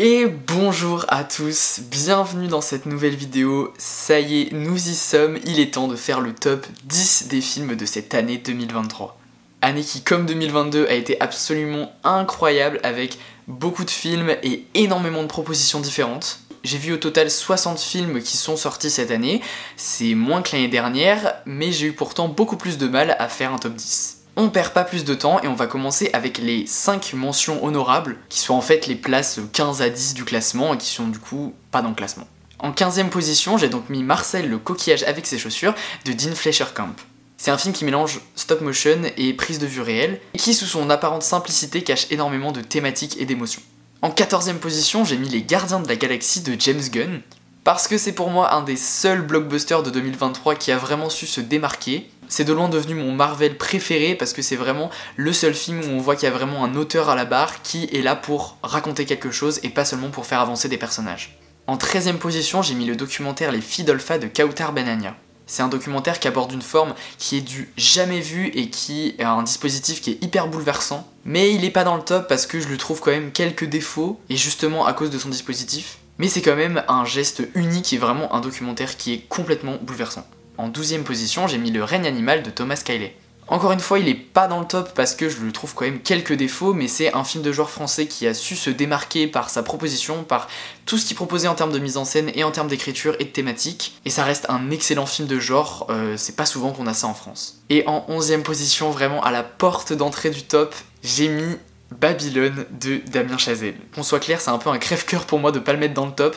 Et bonjour à tous, bienvenue dans cette nouvelle vidéo. Ça y est, nous y sommes, il est temps de faire le top 10 des films de cette année 2023. Année qui, comme 2022, a été absolument incroyable avec beaucoup de films et énormément de propositions différentes. J'ai vu au total 60 films qui sont sortis cette année, c'est moins que l'année dernière, mais j'ai eu pourtant beaucoup plus de mal à faire un top 10. On perd pas plus de temps et on va commencer avec les 5 mentions honorables, qui sont en fait les places 15 à 10 du classement et qui sont du coup pas dans le classement. En 15e position, j'ai donc mis Marcel le coquillage avec ses chaussures de Dean Fleischerkamp. C'est un film qui mélange stop motion et prise de vue réelle, et qui sous son apparente simplicité cache énormément de thématiques et d'émotions. En 14e position, j'ai mis Les Gardiens de la Galaxie de James Gunn, parce que c'est pour moi un des seuls blockbusters de 2023 qui a vraiment su se démarquer. C'est de loin devenu mon Marvel préféré parce que c'est vraiment le seul film où on voit qu'il y a vraiment un auteur à la barre qui est là pour raconter quelque chose et pas seulement pour faire avancer des personnages. En 13e position, j'ai mis le documentaire Les Filles d'Olpha de Kautar Benania. C'est un documentaire qui aborde une forme qui est du jamais vu et qui a un dispositif qui est hyper bouleversant. Mais il est pas dans le top parce que je lui trouve quand même quelques défauts, et justement à cause de son dispositif. Mais c'est quand même un geste unique et vraiment un documentaire qui est complètement bouleversant. En 12e position, j'ai mis Le règne animal de Thomas Caillet. Encore une fois, il est pas dans le top parce que je lui trouve quand même quelques défauts, mais c'est un film de genre français qui a su se démarquer par sa proposition, par tout ce qu'il proposait en termes de mise en scène et en termes d'écriture et de thématique, et ça reste un excellent film de genre, c'est pas souvent qu'on a ça en France. Et en 11e position, vraiment à la porte d'entrée du top, j'ai mis Babylone de Damien Chazelle. Qu'on soit clair, c'est un peu un crève-cœur pour moi de pas le mettre dans le top,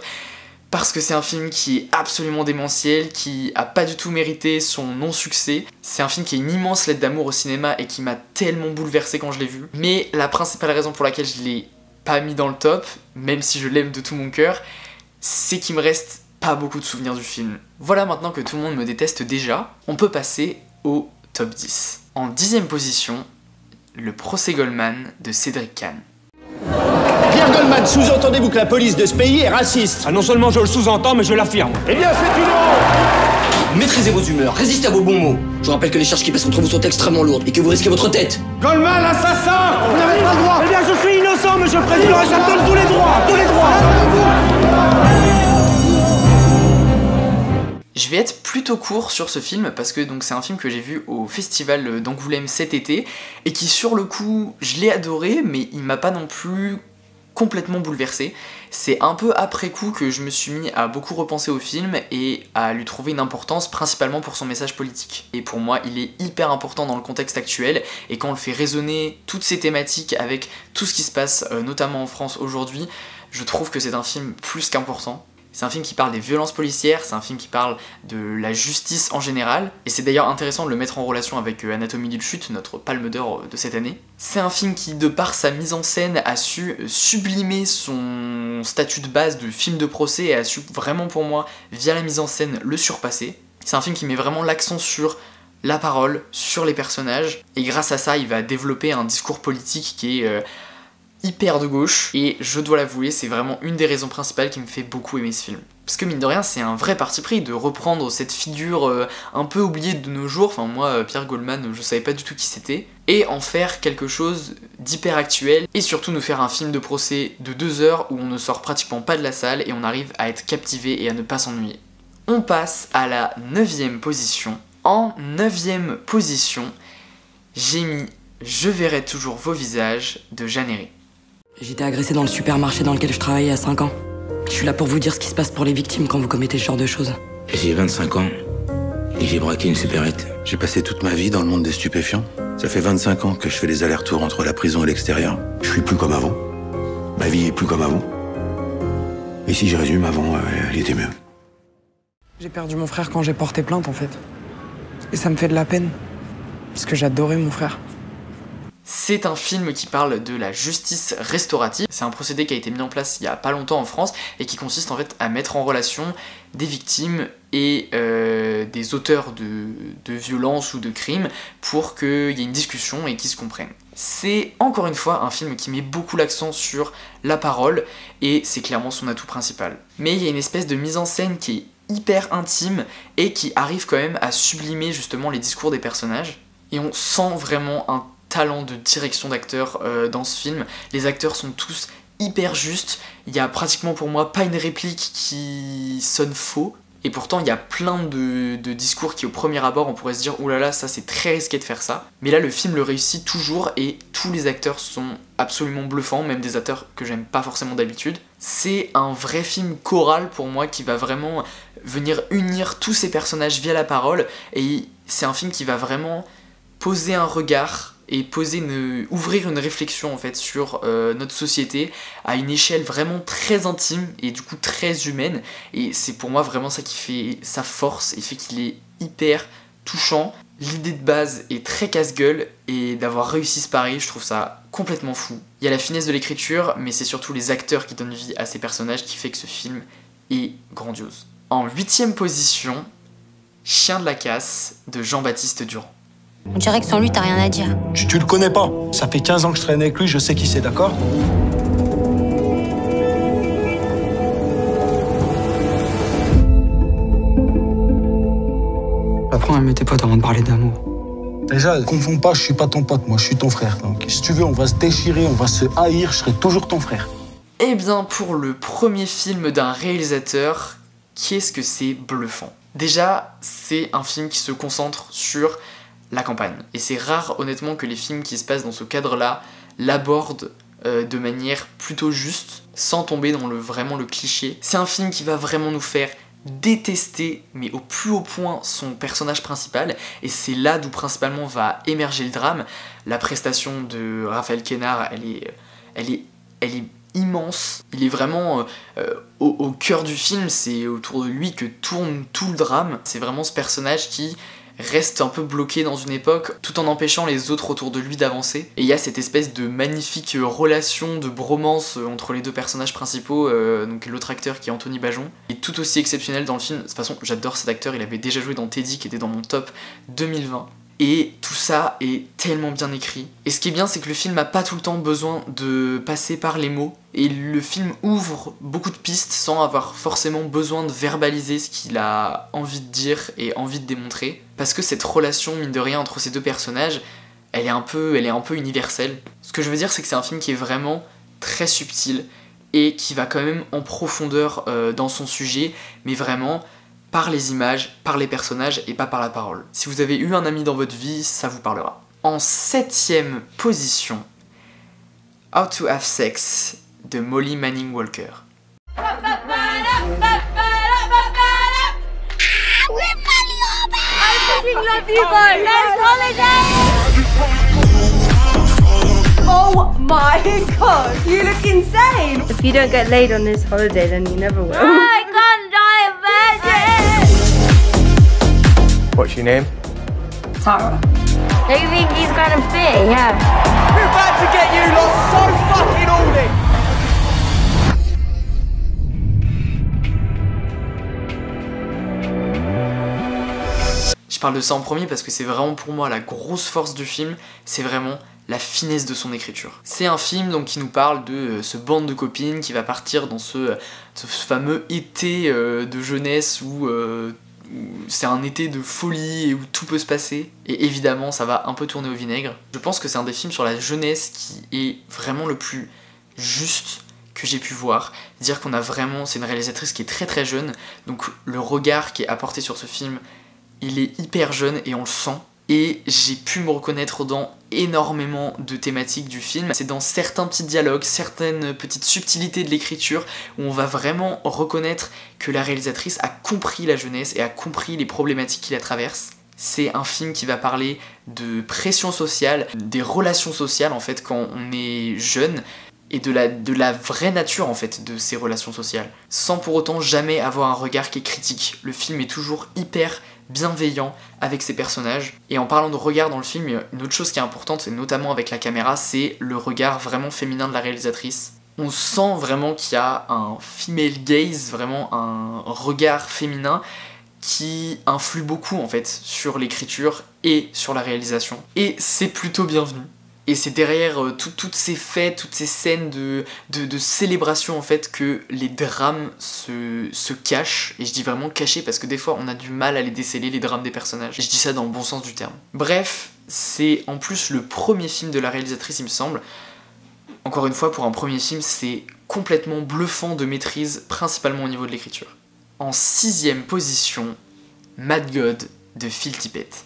parce que c'est un film qui est absolument démentiel, qui a pas du tout mérité son non-succès. C'est un film qui est une immense lettre d'amour au cinéma et qui m'a tellement bouleversé quand je l'ai vu. Mais la principale raison pour laquelle je l'ai pas mis dans le top, même si je l'aime de tout mon cœur, c'est qu'il me reste pas beaucoup de souvenirs du film. Voilà, maintenant que tout le monde me déteste déjà, on peut passer au top 10. En 10e position, Le procès Goldman de Cédric Kahn. Pierre Goldman, sous-entendez-vous que la police de ce pays est raciste? Ah, non seulement je le sous-entends, mais je l'affirme. Eh bien, c'est une honte! Maîtrisez vos humeurs, résistez à vos bons mots. Je vous rappelle que les charges qui pèsent contre vous sont extrêmement lourdes et que vous risquez votre tête. Goldman, l'assassin! Vous n'avez pas le droit! Eh bien, je suis innocent, monsieur le président, et ça me donne tous les droits, tous les droits. Je vais être plutôt court sur ce film parce que c'est un film que j'ai vu au festival d'Angoulême cet été et qui sur le coup je l'ai adoré, mais il m'a pas non plus complètement bouleversé. C'est un peu après coup que je me suis mis à beaucoup repenser au film et à lui trouver une importance, principalement pour son message politique. Et pour moi il est hyper important dans le contexte actuel, et quand on le fait résonner toutes ces thématiques avec tout ce qui se passe notamment en France aujourd'hui, je trouve que c'est un film plus qu'important. C'est un film qui parle des violences policières, c'est un film qui parle de la justice en général, et c'est d'ailleurs intéressant de le mettre en relation avec Anatomie d'une chute, notre palme d'or de cette année. C'est un film qui, de par sa mise en scène, a su sublimer son statut de base de film de procès et a su vraiment pour moi, via la mise en scène, le surpasser. C'est un film qui met vraiment l'accent sur la parole, sur les personnages, et grâce à ça, il va développer un discours politique qui est hyper de gauche, et je dois l'avouer, c'est vraiment une des raisons principales qui me fait beaucoup aimer ce film. Parce que mine de rien, c'est un vrai parti pris de reprendre cette figure un peu oubliée de nos jours, enfin moi, Pierre Goldman, je savais pas du tout qui c'était, et en faire quelque chose d'hyper actuel, et surtout nous faire un film de procès de 2 heures où on ne sort pratiquement pas de la salle et on arrive à être captivé et à ne pas s'ennuyer. On passe à la 9e position. En 9e position, j'ai mis Je verrai toujours vos visages de Jeanne Herré. J'ai été agressée dans le supermarché dans lequel je travaillais à 5 ans. Je suis là pour vous dire ce qui se passe pour les victimes quand vous commettez ce genre de choses. J'ai 25 ans et j'ai braqué une supérette. J'ai passé toute ma vie dans le monde des stupéfiants. Ça fait 25 ans que je fais les allers-retours entre la prison et l'extérieur. Je suis plus comme avant. Ma vie est plus comme avant. Et si je résume, avant, elle était mieux. J'ai perdu mon frère quand j'ai porté plainte, en fait. Et ça me fait de la peine. Parce que j'adorais mon frère. C'est un film qui parle de la justice restaurative. C'est un procédé qui a été mis en place il y a pas longtemps en France et qui consiste en fait à mettre en relation des victimes et des auteurs de violences ou de crimes pour qu'il y ait une discussion et qu'ils se comprennent. C'est encore une fois un film qui met beaucoup l'accent sur la parole et c'est clairement son atout principal. Mais il y a une espèce de mise en scène qui est hyper intime et qui arrive quand même à sublimer justement les discours des personnages. Et on sent vraiment un talent de direction d'acteurs dans ce film. Les acteurs sont tous hyper juste, il y a pratiquement pour moi pas une réplique qui sonne faux, et pourtant il y a plein de discours qui au premier abord on pourrait se dire oulala ça c'est très risqué de faire ça, mais là le film le réussit toujours et tous les acteurs sont absolument bluffants, même des acteurs que j'aime pas forcément d'habitude. C'est un vrai film choral pour moi qui va vraiment venir unir tous ces personnages via la parole, et c'est un film qui va vraiment poser un regard et ouvrir une réflexion en fait sur notre société à une échelle vraiment très intime et du coup très humaine, et c'est pour moi vraiment ça qui fait sa force et fait qu'il est hyper touchant. L'idée de base est très casse-gueule et d'avoir réussi ce pari, je trouve ça complètement fou. Il y a la finesse de l'écriture, mais c'est surtout les acteurs qui donnent vie à ces personnages qui fait que ce film est grandiose. En 8ème position, Chien de la casse de Jean-Baptiste Durand. On dirait que sans lui, t'as rien à dire. Tu le connais pas. Ça fait 15 ans que je traîne avec lui, je sais qui c'est, d'accord? Apprends à aimer tes potes avant de parler d'amour. Déjà, confonds pas, je suis pas ton pote, moi je suis ton frère. Donc si tu veux, on va se déchirer, on va se haïr, je serai toujours ton frère. Eh bien, pour le premier film d'un réalisateur, qu'est-ce que c'est bluffant? Déjà, c'est un film qui se concentre sur la campagne. Et c'est rare, honnêtement, que les films qui se passent dans ce cadre-là l'abordent de manière plutôt juste, sans tomber dans vraiment le cliché. C'est un film qui va vraiment nous faire détester, mais au plus haut point, son personnage principal, et c'est là d'où principalement va émerger le drame. La prestation de Raphaël Quénard, elle est immense. Il est vraiment au cœur du film, c'est autour de lui que tourne tout le drame. C'est vraiment ce personnage qui reste un peu bloqué dans une époque tout en empêchant les autres autour de lui d'avancer. Et il y a cette espèce de magnifique relation de bromance entre les deux personnages principaux, donc l'autre acteur qui est Anthony Bajon, est tout aussi exceptionnel dans le film. De toute façon, j'adore cet acteur, il avait déjà joué dans Teddy qui était dans mon top 2020. Et tout ça est tellement bien écrit. Et ce qui est bien, c'est que le film n'a pas tout le temps besoin de passer par les mots. Et le film ouvre beaucoup de pistes sans avoir forcément besoin de verbaliser ce qu'il a envie de dire et envie de démontrer. Parce que cette relation, mine de rien, entre ces deux personnages, elle est un peu universelle. Ce que je veux dire, c'est que c'est un film qui est vraiment très subtil et qui va quand même en profondeur dans son sujet, mais vraiment par les images, par les personnages et pas par la parole. Si vous avez eu un ami dans votre vie, ça vous parlera. En 7ème position, How to Have Sex de Molly Manning Walker. Oh my god, you look insane! If you don't get laid on this holiday, then you never will. I can't die a virgin! What's your name? Tara. Do you think he's gonna fit? Yeah. We're about to get you lot so fucking horny! Je parle de ça en premier parce que c'est vraiment pour moi la grosse force du film, c'est vraiment la finesse de son écriture. C'est un film donc qui nous parle de ce bande de copines qui va partir dans ce fameux été de jeunesse où c'est un été de folie et où tout peut se passer. Et évidemment ça va un peu tourner au vinaigre. Je pense que c'est un des films sur la jeunesse qui est vraiment le plus juste que j'ai pu voir. Dire qu'on a vraiment, c'est une réalisatrice qui est très très jeune, donc le regard qui est apporté sur ce film, il est hyper jeune et on le sent. Et j'ai pu me reconnaître dans énormément de thématiques du film. C'est dans certains petits dialogues, certaines petites subtilités de l'écriture où on va vraiment reconnaître que la réalisatrice a compris la jeunesse et a compris les problématiques qui la traversent. C'est un film qui va parler de pression sociale, des relations sociales en fait quand on est jeune, et de la vraie nature en fait de ces relations sociales, sans pour autant jamais avoir un regard qui est critique. Le film est toujours hyper bienveillant avec ses personnages, et en parlant de regard dans le film, une autre chose qui est importante, et notamment avec la caméra, c'est le regard vraiment féminin de la réalisatrice. On sent vraiment qu'il y a un female gaze, vraiment un regard féminin qui influe beaucoup en fait sur l'écriture et sur la réalisation, et c'est plutôt bienvenu. Et c'est derrière toutes ces fêtes, toutes ces scènes de célébration en fait que les drames se cachent. Et je dis vraiment cachés parce que des fois on a du mal à les déceler, les drames des personnages. Et je dis ça dans le bon sens du terme. Bref, c'est en plus le premier film de la réalisatrice il me semble Encore une fois, pour un premier film, c'est complètement bluffant de maîtrise, principalement au niveau de l'écriture. En 6ème position, Mad God de Phil Tippett.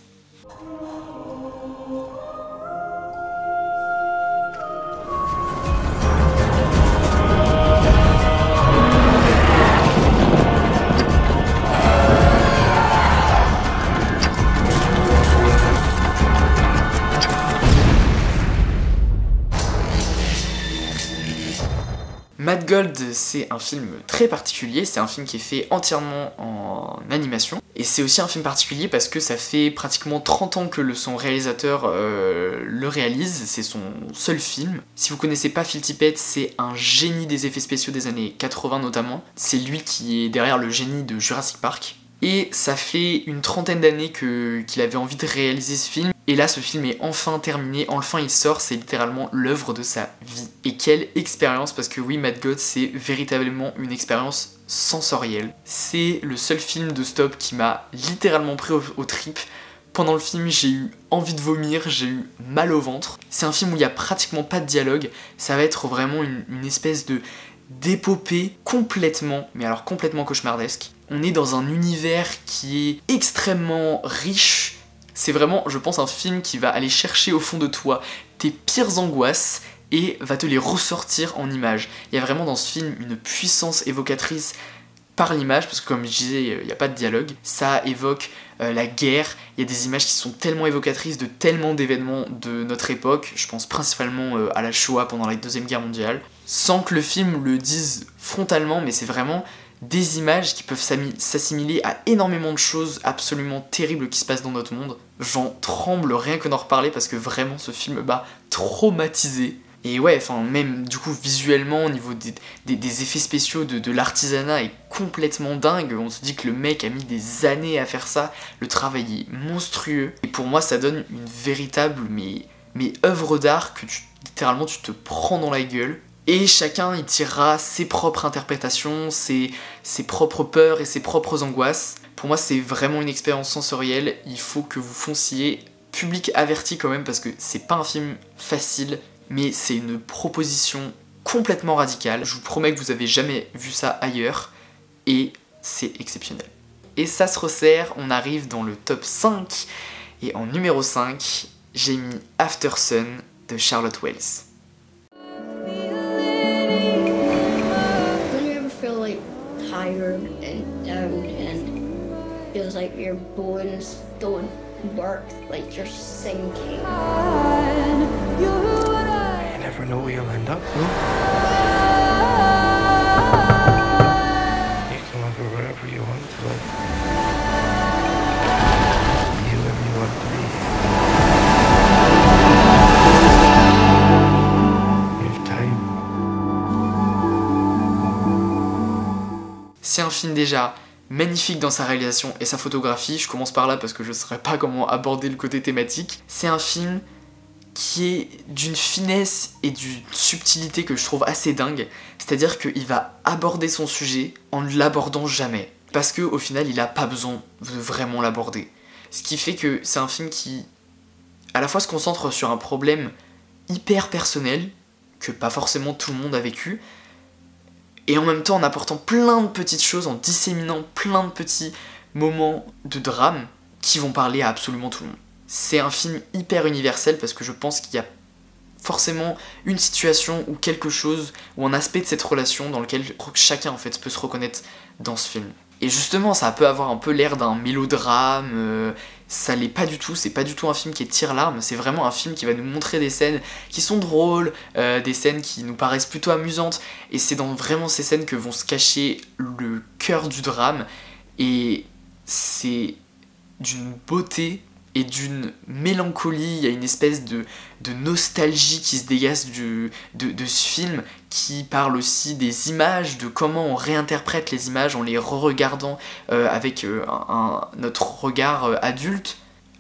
Mad God, c'est un film très particulier, c'est un film qui est fait entièrement en animation, et c'est aussi un film particulier parce que ça fait pratiquement 30 ans que son réalisateur le réalise, c'est son seul film. Si vous connaissez pas Phil Tippett, c'est un génie des effets spéciaux des années 80 notamment, c'est lui qui est derrière le génie de Jurassic Park. Et ça fait une 30aine d'années qu'il avait envie de réaliser ce film. Et là, ce film est enfin terminé, enfin il sort, c'est littéralement l'œuvre de sa vie. Et quelle expérience, parce que oui, Mad God, c'est véritablement une expérience sensorielle. C'est le seul film de stop qui m'a littéralement pris aux tripes. Pendant le film, j'ai eu envie de vomir, j'ai eu mal au ventre. C'est un film où il n'y a pratiquement pas de dialogue, ça va être vraiment une espèce d'épopée complètement, mais alors complètement cauchemardesque. On est dans un univers qui est extrêmement riche. C'est vraiment, je pense, un film qui va aller chercher au fond de toi tes pires angoisses et va te les ressortir en images. Il y a vraiment dans ce film une puissance évocatrice par l'image, parce que comme je disais, il n'y a pas de dialogue. Ça évoque la guerre, il y a des images qui sont tellement évocatrices de tellement d'événements de notre époque. Je pense principalement à la Shoah pendant la Deuxième Guerre mondiale. Sans que le film le dise frontalement, mais c'est vraiment des images qui peuvent s'assimiler à énormément de choses absolument terribles qui se passent dans notre monde. J'en tremble rien que d'en reparler parce que vraiment ce film m'a traumatisé. Et ouais, enfin même du coup visuellement au niveau des effets spéciaux de l'artisanat est complètement dingue. On se dit que le mec a mis des années à faire ça, le travail est monstrueux. Et pour moi ça donne une véritable mais œuvre d'art que littéralement tu te prends dans la gueule. Et chacun y tirera ses propres interprétations, ses propres peurs et ses propres angoisses. Pour moi c'est vraiment une expérience sensorielle, il faut que vous fonciez. Public averti quand même parce que c'est pas un film facile, mais c'est une proposition complètement radicale. Je vous promets que vous avez jamais vu ça ailleurs, et c'est exceptionnel. Et ça se resserre, on arrive dans le top 5, et en numéro 5, j'ai mis Aftersun de Charlotte Wells. Tired and down and feels like your bones don't work, like you're sinking. You never know where you'll end up, no? You can live wherever you want to live. Be whoever you want to be. You have time. C'est un film déjà magnifique dans sa réalisation et sa photographie, je commence par là parce que je ne saurais pas comment aborder le côté thématique. C'est un film qui est d'une finesse et d'une subtilité que je trouve assez dingue, c'est-à-dire qu'il va aborder son sujet en ne l'abordant jamais, parce qu'au final il n'a pas besoin de vraiment l'aborder. Ce qui fait que c'est un film qui à la fois se concentre sur un problème hyper personnel, que pas forcément tout le monde a vécu, et en même temps en apportant plein de petites choses, en disséminant plein de petits moments de drame qui vont parler à absolument tout le monde. C'est un film hyper universel parce que je pense qu'il y a forcément une situation ou quelque chose ou un aspect de cette relation dans lequel chacun en fait peut se reconnaître dans ce film. Et justement ça peut avoir un peu l'air d'un mélodrame, ça l'est pas du tout, c'est pas du tout un film qui est tire-larme, c'est vraiment un film qui va nous montrer des scènes qui sont drôles, des scènes qui nous paraissent plutôt amusantes, et c'est dans vraiment ces scènes que vont se cacher le cœur du drame, et c'est d'une beauté et d'une mélancolie, il y a une espèce de nostalgie qui se dégage de ce film, qui parle aussi des images, de comment on réinterprète les images en les re-regardant avec notre regard adulte.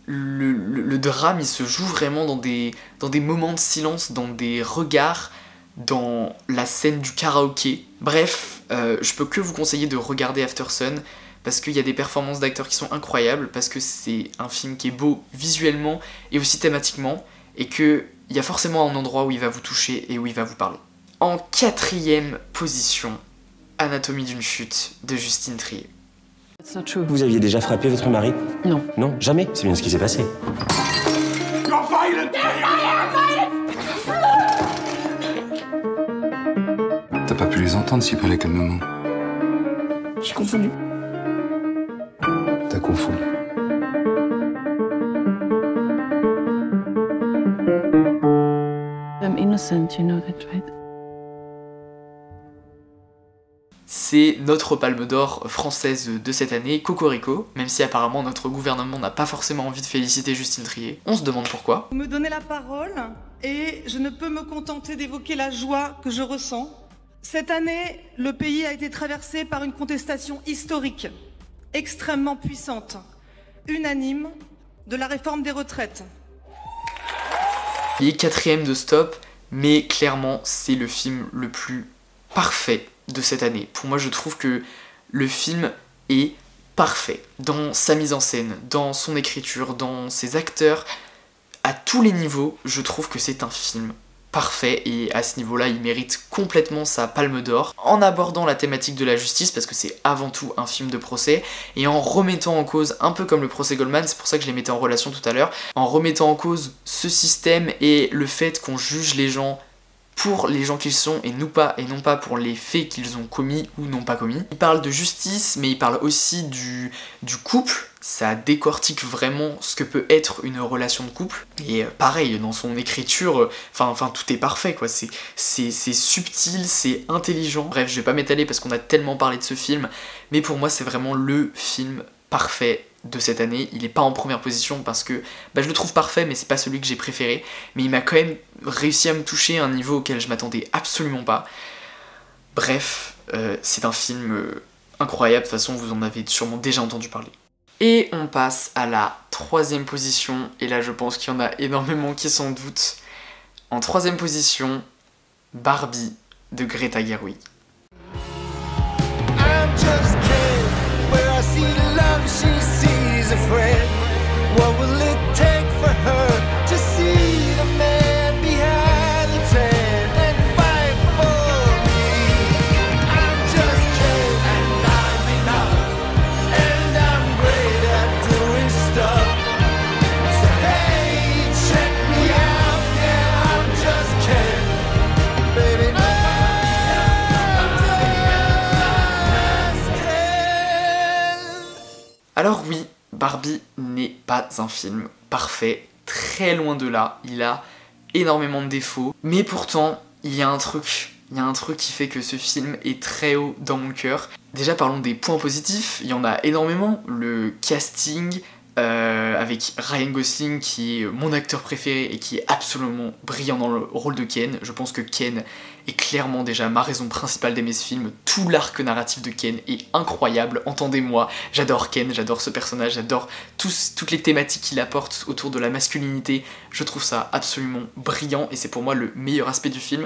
Le drame, il se joue vraiment dans des moments de silence, dans des regards, dans la scène du karaoké. Bref, je peux que vous conseiller de regarder Aftersun, parce qu'il y a des performances d'acteurs qui sont incroyables, parce que c'est un film qui est beau visuellement et aussi thématiquement, et que il y a forcément un endroit où il va vous toucher et où il va vous parler. En 4e position, Anatomie d'une chute de Justine Triet. Vous aviez déjà frappé votre mari? Non. Non, jamais. C'est bien ce qui s'est passé. T'as pas pu les entendre s'ils parlaient calmement. J'ai confondu. T'as confondu. I'm innocent, you know that, right? C'est notre palme d'or française de cette année, Cocorico, même si apparemment notre gouvernement n'a pas forcément envie de féliciter Justine Triet. On se demande pourquoi. Vous me donnez la parole et je ne peux me contenter d'évoquer la joie que je ressens. Cette année, le pays a été traversé par une contestation historique, extrêmement puissante, unanime, de la réforme des retraites. Il est 4e de Stop, mais clairement c'est le film le plus parfait de cette année. Pour moi, je trouve que le film est parfait dans sa mise en scène, dans son écriture, dans ses acteurs. À tous les niveaux, je trouve que c'est un film parfait et à ce niveau-là, il mérite complètement sa palme d'or en abordant la thématique de la justice parce que c'est avant tout un film de procès et en remettant en cause, un peu comme le procès Goldman, c'est pour ça que je les mettais en relation tout à l'heure, en remettant en cause ce système et le fait qu'on juge les gens pour les gens qu'ils sont et non pas pour les faits qu'ils ont commis ou non pas commis. Il parle de justice, mais il parle aussi du couple. Ça décortique vraiment ce que peut être une relation de couple. Et pareil, dans son écriture, enfin tout est parfait quoi. C'est subtil, c'est intelligent. Bref, je vais pas m'étaler parce qu'on a tellement parlé de ce film, mais pour moi c'est vraiment le film parfait de cette année. Il est pas en première position parce que je le trouve parfait, mais c'est pas celui que j'ai préféré. Mais il m'a quand même réussi à me toucher à un niveau auquel je m'attendais absolument pas. Bref, c'est un film incroyable. De toute façon, vous en avez sûrement déjà entendu parler. Et on passe à la 3e position. Et là, je pense qu'il y en a énormément qui s'en doutent. En 3e position, Barbie de Greta Gerwig. She sees a friend. What will it take for her to see the man behind the tent and fight for me? I'm just kidding, and I'm enough, and I'm great at doing stuff. So hey, check me out, yeah, I'm just kidding, baby. Alors oui, Barbie n'est pas un film parfait, très loin de là, il a énormément de défauts, mais pourtant il y a un truc qui fait que ce film est très haut dans mon cœur. Déjà parlons des points positifs, il y en a énormément, le casting avec Ryan Gosling qui est mon acteur préféré et qui est absolument brillant dans le rôle de Ken. Je pense que Ken est clairement déjà ma raison principale d'aimer ce film. Tout l'arc narratif de Ken est incroyable, entendez-moi, j'adore Ken, j'adore ce personnage, j'adore toutes les thématiques qu'il apporte autour de la masculinité. Je trouve ça absolument brillant et c'est pour moi le meilleur aspect du film.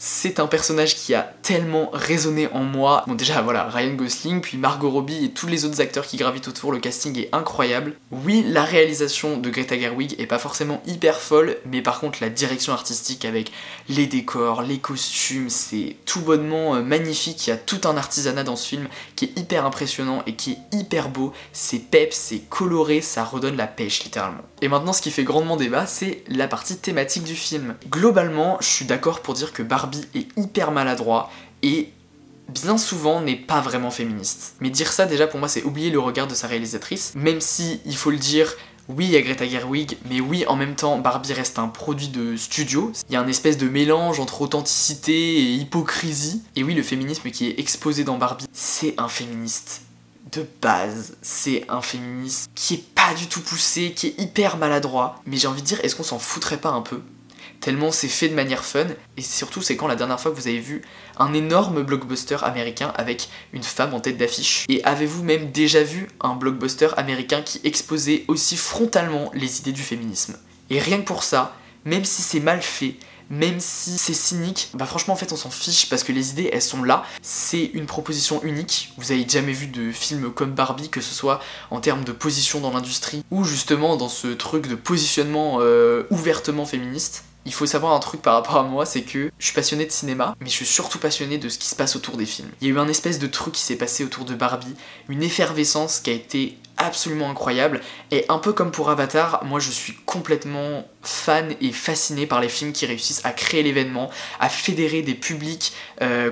C'est un personnage qui a tellement résonné en moi. Bon déjà voilà, Ryan Gosling, puis Margot Robbie et tous les autres acteurs qui gravitent autour, le casting est incroyable. Oui, la réalisation de Greta Gerwig est pas forcément hyper folle, mais par contre la direction artistique avec les décors, les costumes, c'est tout bonnement magnifique. Il y a tout un artisanat dans ce film qui est hyper impressionnant et qui est hyper beau. C'est peps, c'est coloré, ça redonne la pêche littéralement. Et maintenant ce qui fait grandement débat, c'est la partie thématique du film. Globalement, je suis d'accord pour dire que Barbie est hyper maladroit et bien souvent n'est pas vraiment féministe. Mais dire ça déjà pour moi c'est oublier le regard de sa réalisatrice, même si il faut le dire, oui il y a Greta Gerwig, mais oui en même temps Barbie reste un produit de studio. Il y a un espèce de mélange entre authenticité et hypocrisie. Et oui le féminisme qui est exposé dans Barbie, c'est un féministe de base, c'est un féminisme qui est pas du tout poussé, qui est hyper maladroit. Mais j'ai envie de dire, est-ce qu'on s'en foutrait pas un peu ? Tellement c'est fait de manière fun, et surtout c'est quand la dernière fois que vous avez vu un énorme blockbuster américain avec une femme en tête d'affiche. Et avez-vous même déjà vu un blockbuster américain qui exposait aussi frontalement les idées du féminisme? Et rien que pour ça, même si c'est mal fait, même si c'est cynique, bah franchement en fait on s'en fiche parce que les idées elles sont là, c'est une proposition unique, vous avez jamais vu de film comme Barbie, que ce soit en termes de position dans l'industrie ou justement dans ce truc de positionnement ouvertement féministe. Il faut savoir un truc par rapport à moi, c'est que je suis passionné de cinéma, mais je suis surtout passionné de ce qui se passe autour des films. Il y a eu un espèce de truc qui s'est passé autour de Barbie, une effervescence qui a été absolument incroyable, et un peu comme pour Avatar, moi je suis complètement fan et fasciné par les films qui réussissent à créer l'événement, à fédérer des publics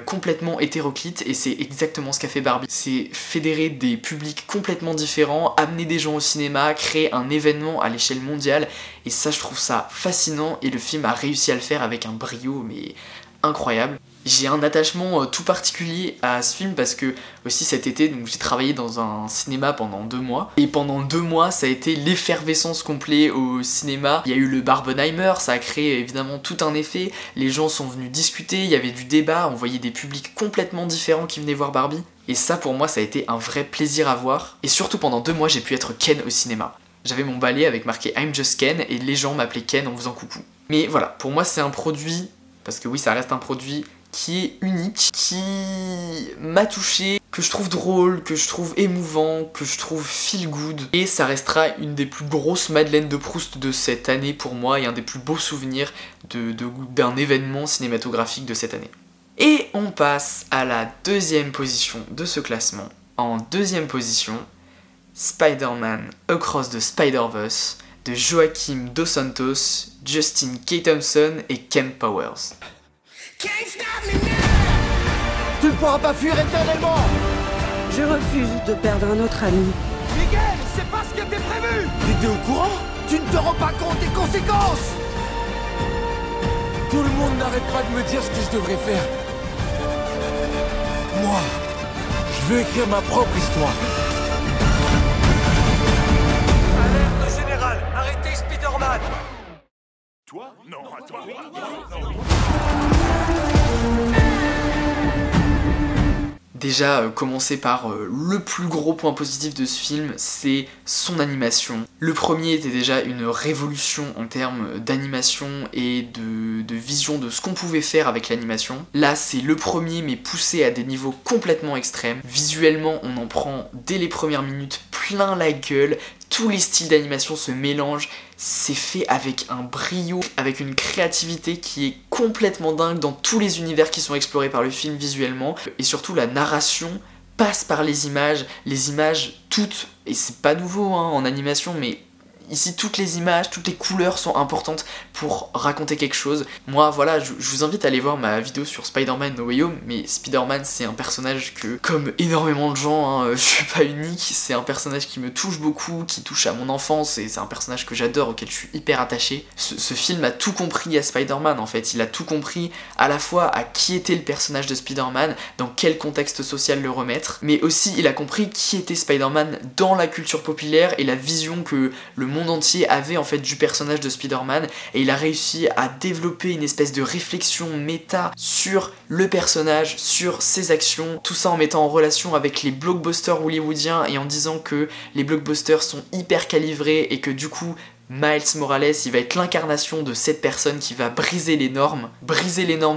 complètement hétéroclites, et c'est exactement ce qu'a fait Barbie. C'est fédérer des publics complètement différents, amener des gens au cinéma, créer un événement à l'échelle mondiale, et ça je trouve ça fascinant, et le film a réussi à le faire avec un brio mais incroyable. J'ai un attachement tout particulier à ce film parce que aussi cet été donc j'ai travaillé dans un cinéma pendant 2 mois, et pendant 2 mois ça a été l'effervescence complète au cinéma. Il y a eu le Barbenheimer, ça a créé évidemment tout un effet, les gens sont venus discuter, il y avait du débat, on voyait des publics complètement différents qui venaient voir Barbie, et ça pour moi ça a été un vrai plaisir à voir, et surtout pendant 2 mois j'ai pu être Ken au cinéma. J'avais mon balai avec marqué I'm just Ken et les gens m'appelaient Ken en faisant coucou. Mais voilà, pour moi c'est un produit, parce que oui ça reste un produit qui est unique, qui m'a touché, que je trouve drôle, que je trouve émouvant, que je trouve feel good, et ça restera une des plus grosses Madeleines de Proust de cette année pour moi et un des plus beaux souvenirs d'un événement cinématographique de cette année. Et on passe à la deuxième position de ce classement. En deuxième position, Spider-Man Across the Spider-Verse de Joaquim Dos Santos, Justin K. Thompson et Ken Powers. Tu ne pourras pas fuir éternellement. Je refuse de perdre un autre ami. Miguel, c'est pas ce qui était prévu. T'étais au courant? Tu ne te rends pas compte des conséquences. Tout le monde n'arrête pas de me dire ce que je devrais faire. Moi, je veux écrire ma propre histoire. Alerte générale, arrêtez Spider-Man. Toi? Non, attends. Déjà, commencer par le plus gros point positif de ce film, c'est son animation. Le premier était déjà une révolution en termes d'animation et de vision de ce qu'on pouvait faire avec l'animation. Là, c'est le premier, mais poussé à des niveaux complètement extrêmes. Visuellement, on en prend dès les premières minutes plein la gueule. Tous les styles d'animation se mélangent, c'est fait avec un brio, avec une créativité qui est complètement dingue dans tous les univers qui sont explorés par le film visuellement, et surtout la narration passe par les images toutes, et c'est pas nouveau hein, en animation, mais ici toutes les images, toutes les couleurs sont importantes pour raconter quelque chose. Moi voilà, je vous invite à aller voir ma vidéo sur Spider-Man No Way Home, mais Spider-Man c'est un personnage que, comme énormément de gens, hein, je suis pas unique, c'est un personnage qui me touche beaucoup, qui touche à mon enfance, et c'est un personnage que j'adore, auquel je suis hyper attaché. Ce film a tout compris à Spider-Man en fait, il a tout compris à la fois à qui était le personnage de Spider-Man, dans quel contexte social le remettre, mais aussi il a compris qui était Spider-Man dans la culture populaire et la vision que le monde entier avait en fait du personnage de Spider-Man, et il a réussi à développer une espèce de réflexion méta sur le personnage, sur ses actions, tout ça en mettant en relation avec les blockbusters hollywoodiens et en disant que les blockbusters sont hyper calibrés et que du coup Miles Morales, il va être l'incarnation de cette personne qui va briser les normes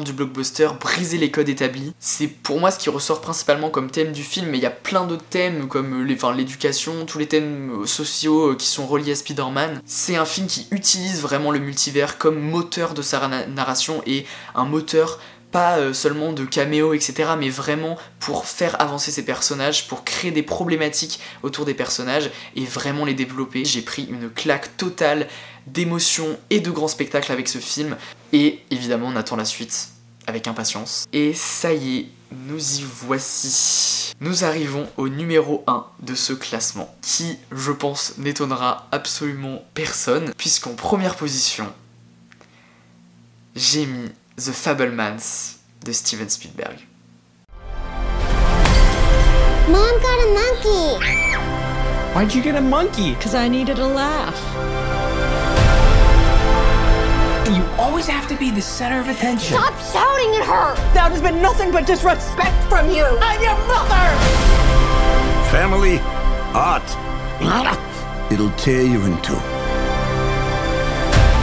du blockbuster, briser les codes établis. C'est pour moi ce qui ressort principalement comme thème du film, mais il y a plein d'autres thèmes comme l'éducation, tous les thèmes sociaux qui sont reliés à Spider-Man. C'est un film qui utilise vraiment le multivers comme moteur de sa narration, et un moteur pas seulement de caméos, etc., mais vraiment pour faire avancer ces personnages, pour créer des problématiques autour des personnages et vraiment les développer. J'ai pris une claque totale d'émotion et de grand spectacle avec ce film, et évidemment on attend la suite avec impatience. Et ça y est, nous y voici. Nous arrivons au numéro 1 de ce classement, qui, je pense, n'étonnera absolument personne, puisqu'en première position, j'ai mis The Fabelmans de Steven Spielberg. Mom got a monkey. Why'd you get a monkey? Because I needed a laugh. You always have to be the center of attention. Stop shouting at her! That has been nothing but disrespect from you. I'm your mother! Family art. It'll tear you in two.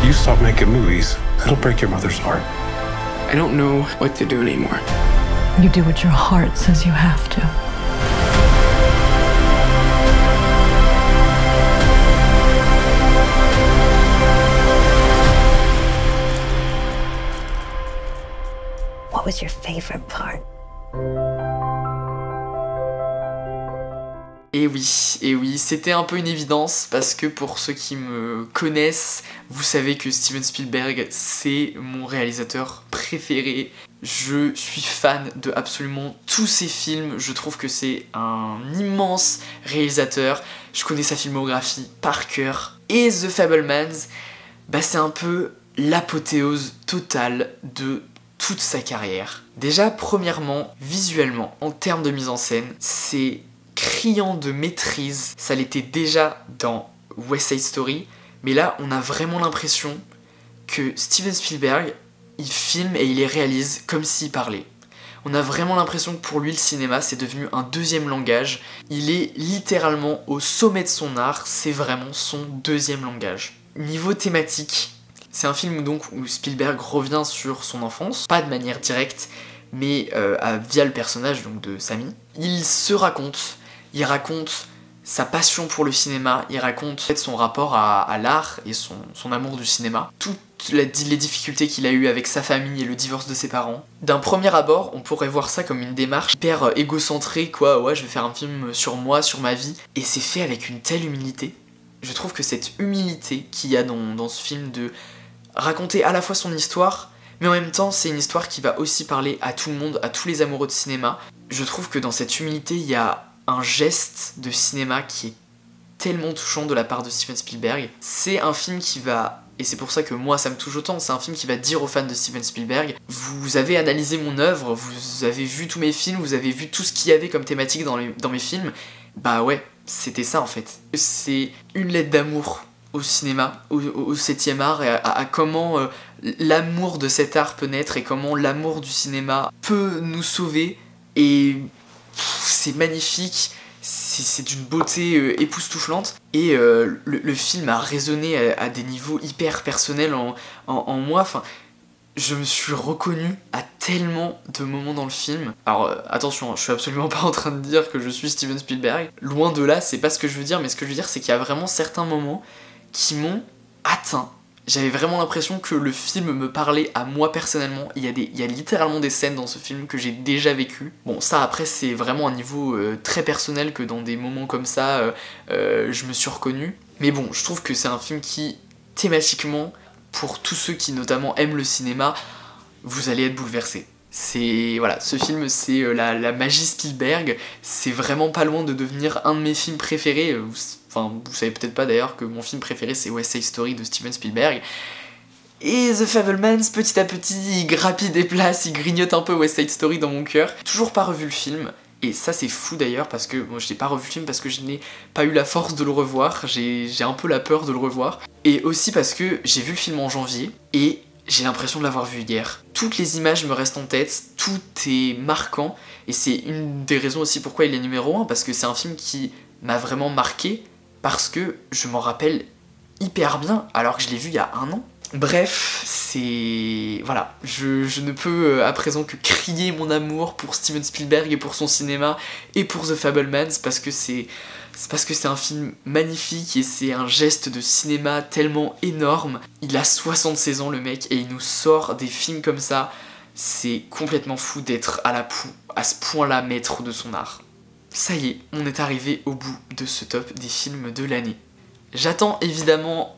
You stop making movies, It'll break your mother's heart. I don't know what to do anymore. You do what your heart says you have to. What was your favorite part? Et oui, c'était un peu une évidence parce que pour ceux qui me connaissent, vous savez que Steven Spielberg, c'est mon réalisateur préféré. Je suis fan de absolument tous ses films, je trouve que c'est un immense réalisateur. Je connais sa filmographie par cœur. Et The Fabelmans, bah c'est un peu l'apothéose totale de toute sa carrière. Déjà, premièrement, visuellement, en termes de mise en scène, c'est criant de maîtrise. Ça l'était déjà dans West Side Story, mais là, on a vraiment l'impression que Steven Spielberg, il filme et il les réalise comme s'il parlait. On a vraiment l'impression que pour lui, le cinéma, c'est devenu un deuxième langage. Il est littéralement au sommet de son art, c'est vraiment son deuxième langage. Niveau thématique, c'est un film donc où Spielberg revient sur son enfance, pas de manière directe, mais via le personnage donc de Sammy. Il raconte sa passion pour le cinéma, il raconte son rapport à l'art et son amour du cinéma, toutes les difficultés qu'il a eues avec sa famille et le divorce de ses parents. D'un premier abord, on pourrait voir ça comme une démarche hyper égocentrée, quoi, ouais, je vais faire un film sur moi, sur ma vie, et c'est fait avec une telle humilité. Je trouve que cette humilité qu'il y a dans ce film de raconter à la fois son histoire, mais en même temps c'est une histoire qui va aussi parler à tout le monde, à tous les amoureux de cinéma. Je trouve que dans cette humilité, il y a un geste de cinéma qui est tellement touchant de la part de Steven Spielberg. C'est un film qui va, et c'est pour ça que moi ça me touche autant, c'est un film qui va dire aux fans de Steven Spielberg: vous avez analysé mon œuvre, vous avez vu tous mes films, vous avez vu tout ce qu'il y avait comme thématique dans mes films, bah ouais, c'était ça en fait. C'est une lettre d'amour au cinéma, au 7e art, et à comment l'amour de cet art peut naître et comment l'amour du cinéma peut nous sauver. Et c'est magnifique, c'est d'une beauté époustouflante, et le film a résonné à des niveaux hyper personnels en moi. Enfin, je me suis reconnu à tellement de moments dans le film. Alors attention, je suis absolument pas en train de dire que je suis Steven Spielberg, loin de là, c'est pas ce que je veux dire, mais ce que je veux dire c'est qu'il y a vraiment certains moments qui m'ont atteint. J'avais vraiment l'impression que le film me parlait à moi personnellement. Il y a littéralement des scènes dans ce film que j'ai déjà vécues. Bon, ça après c'est vraiment un niveau très personnel, que dans des moments comme ça, je me suis reconnu. Mais bon, je trouve que c'est un film qui, thématiquement, pour tous ceux qui notamment aiment le cinéma, vous allez être bouleversés. Voilà, ce film c'est la magie Spielberg, c'est vraiment pas loin de devenir un de mes films préférés. Enfin, vous savez peut-être pas d'ailleurs que mon film préféré c'est West Side Story de Steven Spielberg. Et The Fabelmans, petit à petit, il grappille des places, il grignote un peu West Side Story dans mon cœur. Toujours pas revu le film, et ça c'est fou d'ailleurs parce que moi je n'ai pas revu le film parce que je n'ai pas eu la force de le revoir, j'ai un peu la peur de le revoir. Et aussi parce que j'ai vu le film en janvier, et j'ai l'impression de l'avoir vu hier. Toutes les images me restent en tête, tout est marquant, et c'est une des raisons aussi pourquoi il est numéro 1, parce que c'est un film qui m'a vraiment marqué, parce que je m'en rappelle hyper bien, alors que je l'ai vu il y a 1 an. Bref, c'est... voilà, je ne peux à présent que crier mon amour pour Steven Spielberg et pour son cinéma, et pour The Fabelmans, parce que c'est un film magnifique et c'est un geste de cinéma tellement énorme. Il a 76 ans le mec et il nous sort des films comme ça. C'est complètement fou d'être à ce point-là maître de son art. Ça y est, on est arrivé au bout de ce top des films de l'année. J'attends évidemment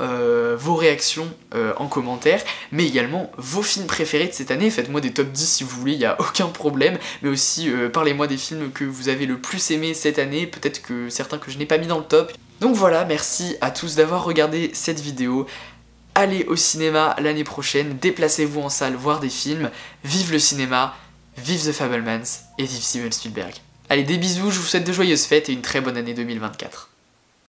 vos réactions en commentaire, mais également vos films préférés de cette année. Faites-moi des top 10 si vous voulez, il n'y a aucun problème, mais aussi parlez-moi des films que vous avez le plus aimé cette année, peut-être que certains que je n'ai pas mis dans le top. Donc voilà, merci à tous d'avoir regardé cette vidéo. Allez au cinéma l'année prochaine, déplacez-vous en salle voir des films, vive le cinéma, vive The Fabelmans et vive Steven Spielberg. Allez, des bisous, je vous souhaite de joyeuses fêtes et une très bonne année 2024.